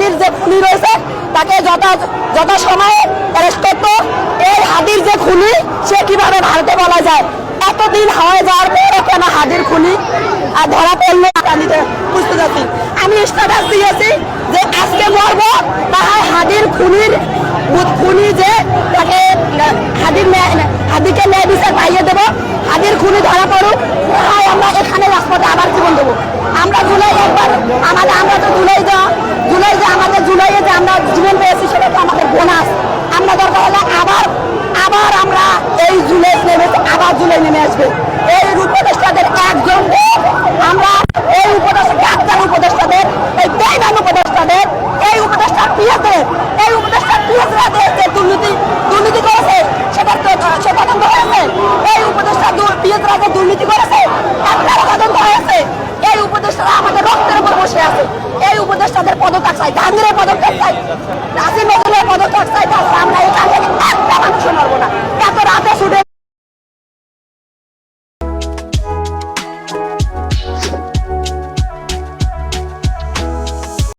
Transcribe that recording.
হাদির যে খুনি রয়েছে তাকে যথা সময়ে অ্যারেস্ট করতো। এই হাদির যে খুনি সে কিভাবে ভারতে বলা যায়, এতদিন হয়ে যাওয়ার পরও কেন হাদির খুনি আর ধরা পড়লো নিতে বুঝতে যাচ্ছি। আমি স্ট্যাটাস দিয়েছি যে আজকে মরবো তাহার হাদির খুনি যে তাকে হাদিকে ন্যায় বিচার পাইয়ে দেবো, হাদির খুনি ধরা পড়ুক, হয় আমরা এখানে রাজপথে আবার জীবন দেবো। আমরা জুলাই একবার আমরা তো জুলাইয়ে যে আমরা জীবন পেয়েছি সেটা তো আমাদের বোনাস। আমরা দরকার হলে আবার আমরা এই জুলাই নেমে আসবে। এই উপদেষ্টাদের একজন আমরা এই উপদেষ্টাদের এই বেইমান উপদেষ্টাদের এই উপদেষ্টা পিএসরা যে দুর্নীতি করেছে সেটা তদন্ত হয়েছে। এই উপদেষ্টা পিএসরা যে দুর্নীতি করেছে আপনারা তদন্ত হয়েছে। এই উপদেষ্টারা আমাদের রক্তের উপর বসে আছে। এই উপদেষ্টাদের পদত্যাগ চাই, গান্ধীর পদত্যাগ চাই, নাসির নজরুলের পদত্যাগ চাই। আমরা এই